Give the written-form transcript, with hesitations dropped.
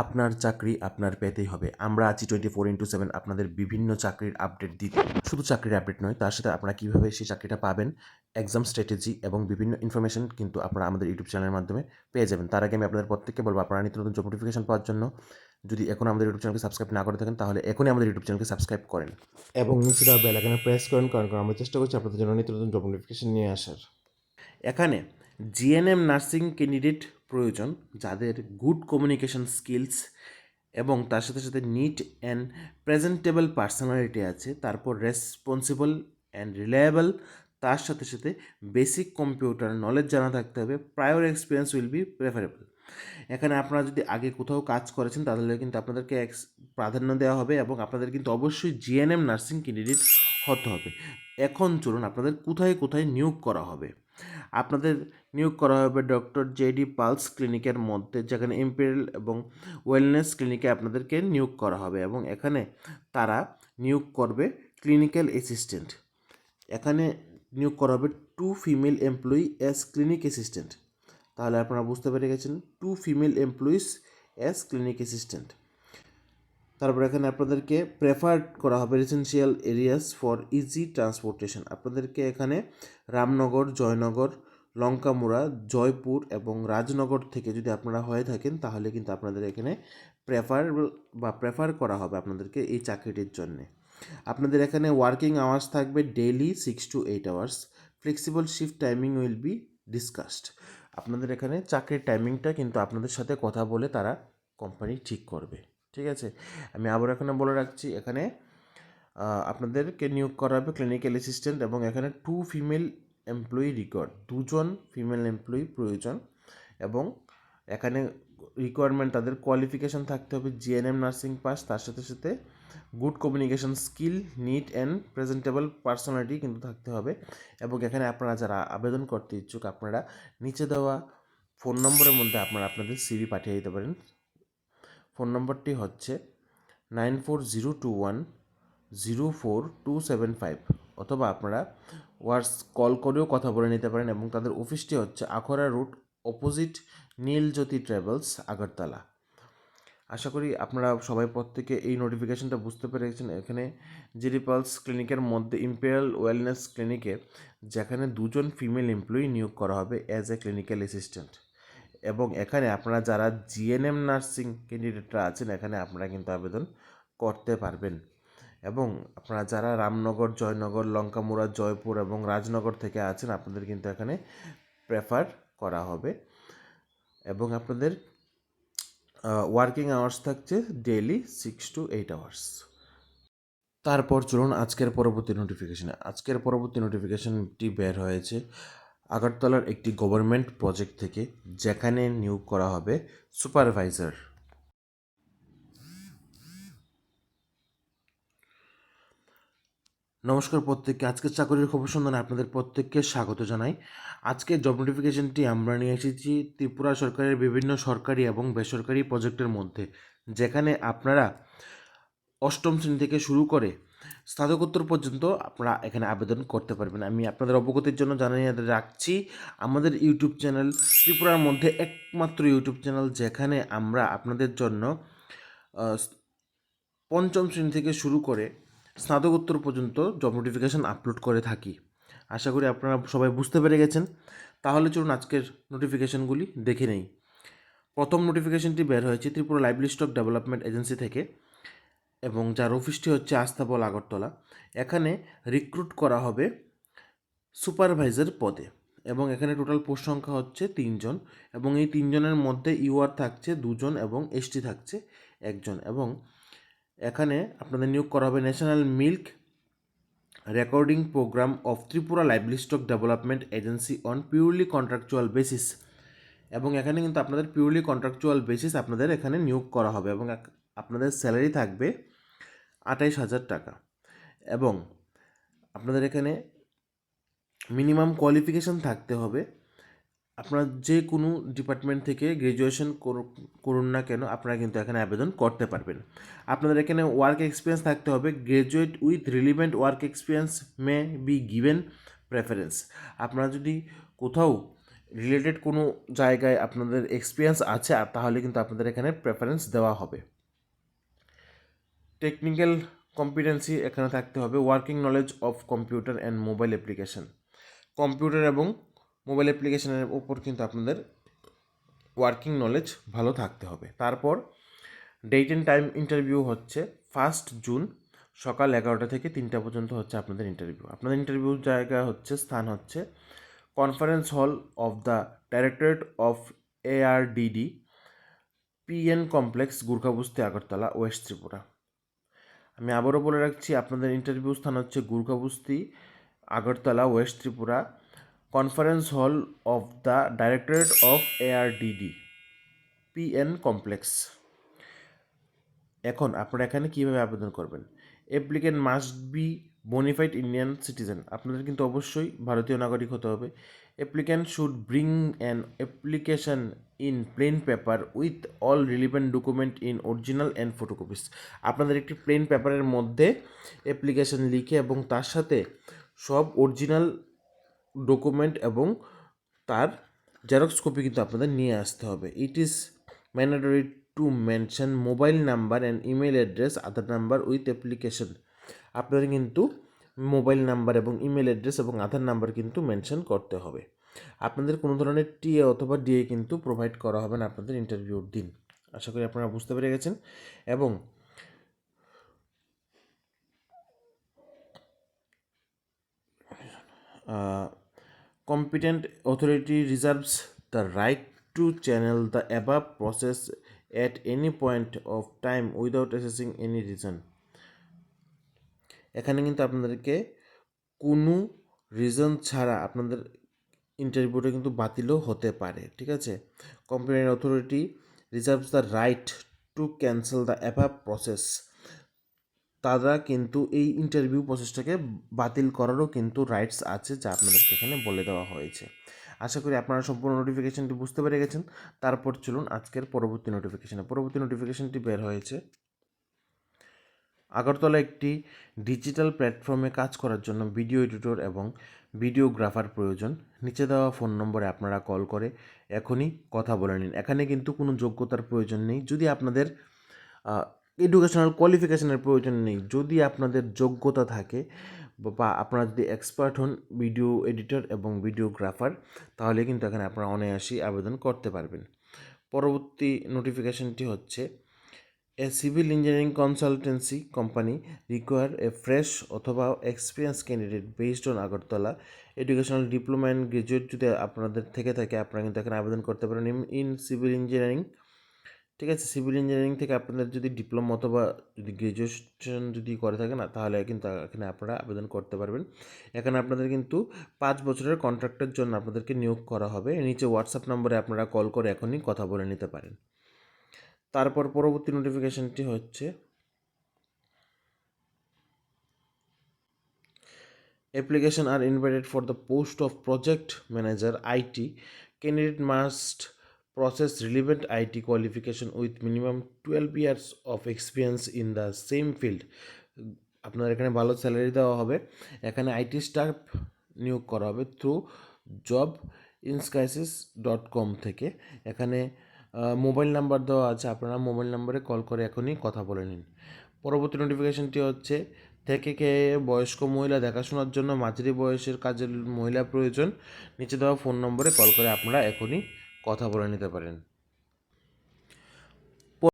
আপনার চাকরি আপনার পেতেই হবে। আমরা আছি 24/7 আপনাদের বিভিন্ন চাকরির আপডেট দিতে। শুধু চাকরির আপডেট নয়, তার সাথে আপনারা কীভাবে সেই চাকরিটা পাবেন, এক্সাম স্ট্র্যাটেজি এবং বিভিন্ন ইনফরমেশন কিন্তু আপনারা আমাদের ইউটিউব চ্যানেলের মাধ্যমে পেয়ে যাবেন। তার আগে আমি আপনাদের প্রত্যেককে বলবো, আপনারা নিত্য নতুন জব নোটিফিকেশন পাওয়ার জন্য যদি এখনও আমাদের ইউটিউব চ্যানেলকে সাবস্ক্রাইব না করে থাকেন, তাহলে এখনই আমাদের ইউটিউব চ্যানেলকে সাবস্ক্রাইব করেন এবং নিচে দেওয়া বেল আইকনে প্রেস করেন, কারণ আমরা চেষ্টা করছি আপনাদের জন্য নিত্য নতুন জব নোটিফিকেশন নিয়ে আসার। এখানে জিএনএম নার্সিং ক্যান্ডিডেট প্রয়োজন, যাদের গুড কমিউনিকেশন স্কিলস এবং তার সাথে সাথে নিট অ্যান্ড প্রেজেন্টেবল পার্সোনালিটি আছে, তারপর রেসপন্সিবল অ্যান্ড রিলায়েবল, তার সাথে সাথে বেসিক কম্পিউটার নলেজ জানা থাকতে হবে। Prior experience will be preferable. এখানে আপনারা যদি আগে কোথাও কাজ করেছেন তাহলে কিন্তু আপনাদেরকে প্রাধান্য দেওয়া হবে এবং আপনাদের কিন্তু অবশ্যই জিএনএম নার্সিং ক্যান্ডিডেট হতে হবে। এখন চলুন আপনাদের কোথায় কোথায় নিয়োগ করা হবে। আপনাদের নিয়োগ করা হবে ডক্টর জেডি পালস ক্লিনিকের মধ্যে, যেখানে ইম্পেরিয়াল এবং ওয়েলনেস ক্লিনিকে আপনাদেরকে নিয়োগ করা হবে এবং এখানে তারা নিয়োগ করবে ক্লিনিক্যাল অ্যাসিস্ট্যান্ট। এখানে নিয়োগ করা হবে 2 female employee as clinic assistant. তাহলে আপনারা বুঝতে পেরে গেছেন, 2 female employees as clinic assistant. তারপর এখানে আপনাদেরকে প্রেফার্ড করা হবে residential areas for easy transportation. আপনাদেরকে এখানে রামনগর, জয়নগর, লঙ্কামুড়া, জয়পুর এবং রাজনগর থেকে যদি আপনারা হয়ে থাকেন, তাহলে কিন্তু আপনাদের এখানে প্রেফার করা হবে আপনাদেরকে এই চাকরিটির জন্যে। আপনাদের এখানে ওয়ার্কিং আওয়ার্স থাকবে daily 6 to 8 hours. Flexible shift timing will be discussed. আপনাদের এখানে চাকরির টাইমিংটা কিন্তু আপনাদের সাথে কথা বলে তারা কোম্পানি ঠিক করবে। ঠিক আছে, আমি আবার এখানে বলে রাখছি, এখানে আপনাদেরকে নিয়োগ করা হবে ক্লিনিক্যাল অ্যাসিস্ট্যান্ট এবং এখানে 2 ফিমেল এমপ্লয়ি রিকোয়ার্ড, 2জন ফিমেল এমপ্লয়ি প্রয়োজন এবং এখানে রিকোয়ারমেন্ট তাদের কোয়ালিফিকেশান থাকতে হবে জিএনএম নার্সিং পাস, তার সাথে সাথে good communication skill, neat and presentable personality কিন্তু থাকতে হবে। এবং এখানে আপনারা যারা আবেদন করতে ইচ্ছুক, আপনারা নিচে দেওয়া ফোন নম্বরের মধ্যে আপনারা আপনাদের সিভি পাঠিয়ে দিতে পারেন। ফোন নম্বরটি হচ্ছে 9402104275, অথবা আপনারা কল করেও কথা বলে নিতে পারেন এবং তাদের অফিসটি হচ্ছে আখড়া root, opposite Neeljyoti travels, Agartala. আশা করি আপনারা সবাই প্রত্যেকে এই নোটিফিকেশনটা বুঝতে পেরেছেন। এখানে জেডি পালস ক্লিনিকের মধ্যে ইম্পেরিয়াল ওয়েলনেস ক্লিনিকে, যেখানে 2জন ফিমেল এমপ্লয়ি নিয়োগ করা হবে অ্যাজ এ ক্লিনিক্যাল অ্যাসিস্ট্যান্ট। এবং এখানে আপনারা যারা জিএনএম নার্সিং ক্যান্ডিডেটরা আছেন, এখানে আপনারা কিন্তু আবেদন করতে পারবেন। এবং আপনারা যারা রামনগর, জয়নগর, লঙ্কামুড়া, জয়পুর এবং রাজনগর থেকে আছেন, আপনাদের কিন্তু এখানে প্রেফার করা হবে এবং আপনাদের ওয়ার্কিং আওয়ার্স থাকছে ডেইলি 6 to 8 আওয়ার্স। তারপর চলুন আজকের পরবর্তী নোটিফিকেশানে। আজকের পরবর্তী নোটিফিকেশানটি বের হয়েছে আগরতলার একটি গভর্নমেন্ট প্রজেক্ট থেকে, যেখানে নিয়োগ করা হবে সুপারভাইজার। নমস্কার প্রত্যেককে, আজকের চাকরির খবর সন্ধানে আপনাদের প্রত্যেককে স্বাগত জানাই। আজকে জব নোটিফিকেশনটি আমরা নিয়ে এসেছি ত্রিপুরা সরকারের বিভিন্ন সরকারি এবং বেসরকারি প্রজেক্টের মধ্যে, যেখানে আপনারা 8ম শ্রেণী থেকে শুরু করে স্নাতকোত্তর পর্যন্ত আপনারা এখানে আবেদন করতে পারবেন। আমি আপনাদের অবগতির জন্য জানিয়ে রাখছি, আমাদের ইউটিউব চ্যানেল ত্রিপুরার মধ্যে একমাত্র ইউটিউব চ্যানেল যেখানে আমরা আপনাদের জন্য 5ম শ্রেণী থেকে শুরু করে স্নাতকোত্তর পর্যন্ত জব নোটিফিকেশান আপলোড করে থাকি। আশা করি আপনারা সবাই বুঝতে পেরে গেছেন। তাহলে চলুন আজকের নোটিফিকেশানগুলি দেখে নেই। প্রথম নোটিফিকেশানটি বের হয়েছে ত্রিপুরা লাইভলিস্টক ডেভেলপমেন্ট এজেন্সি থেকে এবং যার অফিসটি হচ্ছে আস্তাবল, আগরতলা। এখানে রিক্রুট করা হবে সুপারভাইজার পদে এবং এখানে টোটাল পোস্ট সংখ্যা হচ্ছে 3জন এবং এই 3জনের মধ্যে ইউআর থাকছে 2জন এবং এসটি থাকছে 1জন। এবং এখানে আপনাদের নিয়োগ করা হবে national milk recording program of Tripura livestock development agency on purely contractual basis. এবং এখানে কিন্তু আপনাদের পিওরলি কন্ট্রাকচুয়াল বেসিস আপনাদের এখানে নিয়োগ করা হবে এবং আপনাদের স্যালারি থাকবে 28,000 টাকা। এবং আপনাদের এখানে মিনিমাম কোয়ালিফিকেশান থাকতে হবে, আপনারা যে কোনো ডিপার্টমেন্ট থেকে গ্র্যাজুয়েশন করুন না কেন, আপনারা কিন্তু এখানে আবেদন করতে পারবেন। আপনাদের এখানে ওয়ার্ক এক্সপিরিয়েন্স থাকতে হবে, graduate with relevant work experience may be given preference. আপনারা যদি কোথাও রিলেটেড কোনো জায়গায় আপনাদের এক্সপিরিয়েন্স আছে আর তাহলে কিন্তু আপনাদের এখানে প্রেফারেন্স দেওয়া হবে। টেকনিক্যাল কম্পিটেন্সি এখানে থাকতে হবে working knowledge of computer and mobile application. Computer এবং মোবাইল অ্যাপ্লিকেশনের উপর কিন্তু আপনাদের ওয়ার্কিং নলেজ ভালো থাকতে হবে। তারপর ডেট অ্যান্ড টাইম ইন্টারভিউ হচ্ছে 1 জুন সকাল 11টা থেকে 3টা পর্যন্ত হচ্ছে আপনাদের ইন্টারভিউ। আপনাদের ইন্টারভিউ জায়গা হচ্ছে স্থান হচ্ছে conference hall of the directorate of ARDD PN complex Gurkhabasti Agartala west Tripura. আমি আবারও বলে রাখছি আপনাদের ইন্টারভিউ স্থান হচ্ছে Gurkhabasti Agartala west Tripura conference hall of the directorate of ARDD PN complex. এখন আপনারা এখানে কীভাবে আবেদন করবেন? Applicant must be bonafide Indian citizen. আপনাদের কিন্তু অবশ্যই ভারতীয় নাগরিক হতে হবে। Applicant should bring an application in plain paper with all relevant document in original and photocopies. আপনাদের একটি প্লেন পেপারের মধ্যে অ্যাপ্লিকেশন লিখে এবং তার সাথে সব অরিজিনাল ডকুমেন্ট এবং তার জেরক্স কপি কিন্তু আপনাদের নিয়ে আসতে হবে। It is mandatory two mention mobile number and email address Aadhaar number with application. আপনাদের কিন্তু মোবাইল নাম্বার এবং ইমেল অ্যাড্রেস এবং আধার নাম্বার কিন্তু মেনশন করতে হবে। আপনাদের কোনো ধরনের টিএ অথবা ডিএ কিন্তু প্রোভাইড করা হবে না আপনাদের ইন্টারভিউর দিন। আশা করি আপনারা বুঝতে পেরে গেছেন। এবং competent authority reserves the right to channel the above process at any point of time without assessing any reason। এখানে কিন্তু আপনাদেরকে কোনো রিজন ছাড়া আপনাদের ইন্টারভিউটা কিন্তু বাতিলও হতে পারে, ঠিক আছে। Competent authority reserves the right two cancel the above process. তারা কিন্তু এই ইন্টারভিউ প্রসেসটাকে বাতিল করারও কিন্তু রাইটস আছে, যা আপনাদেরকে এখানে বলে দেওয়া হয়েছে। আশা করি আপনারা সম্পূর্ণ নোটিফিকেশনটি বুঝতে পেরে গেছেন। তারপর চলুন আজকের পরবর্তী নোটিফিকেশনে। পরবর্তী নোটিফিকেশনটি বের হয়েছে আগরতলা একটি ডিজিটাল প্ল্যাটফর্মে কাজ করার জন্য ভিডিও এডিটর এবং ভিডিওগ্রাফার প্রয়োজন। নিচে দেওয়া ফোন নম্বরে আপনারা কল করে এখনই কথা বলে নিন। এখানে কিন্তু কোনো যোগ্যতার প্রয়োজন নেই। যদি আপনাদের এডুকেশনাল কোয়ালিফিকেশনের প্রয়োজন নেই, যদি আপনাদের যোগ্যতা থাকে বা আপনারা যদি এক্সপার্ট হন ভিডিও এডিটর এবং ভিডিওগ্রাফার, তাহলে কিন্তু এখানে আপনারা অনায়াসেই আবেদন করতে পারবেন। পরবর্তী নোটিফিকেশনটি হচ্ছে a civil engineering consultancy company require a fresh অথবা experience candidate based on Agartala educational diploma and graduate যদি আপনাদের থেকে থাকে আপনারা কিন্তু এখানে আবেদন করতে পারেন ইন সিভিল ইঞ্জিনিয়ারিং, ঠিক আছে। সিভিল ইঞ্জিনিয়ারিং থেকে আপনাদের যদি ডিপ্লোমা অথবা যদি গ্র্যাজুয়েশন যদি করে থাকে না, তাহলে কিন্তু এখানে আপনারা আবেদন করতে পারবেন। এখানে আপনাদের কিন্তু 5 বছরের কন্ট্রাক্টের জন্য আপনাদেরকে নিয়োগ করা হবে। নিচে হোয়াটসঅ্যাপ নম্বরে আপনারা কল করে এখনই কথা বলে নিতে পারেন। তারপর পরবর্তী নোটিফিকেশনটি হচ্ছে application are invited for the post of project manager IT. Candidate must process relevant IT qualification with minimum 12 years of experience in the same field। আপনার এখানে ভালো স্যালারি দেওয়া হবে। এখানে আইটি স্টাফ নিয়োগ করা হবে থ্রু jobinskysys.com থেকে। এখানে মোবাইল নাম্বার দেওয়া আছে, আপনারা মোবাইল নাম্বারে কল করে এখনই কথা বলে নিন। পরবর্তী নোটিফিকেশনটি হচ্ছে থেকে খেয়ে বয়স্ক মহিলা দেখাশোনার জন্য মাঝারি বয়সের কাজের মহিলা প্রয়োজন। নিচে দেওয়া ফোন নম্বরে কল করে আপনারা এখনই কথা বলে নিতে পারেন।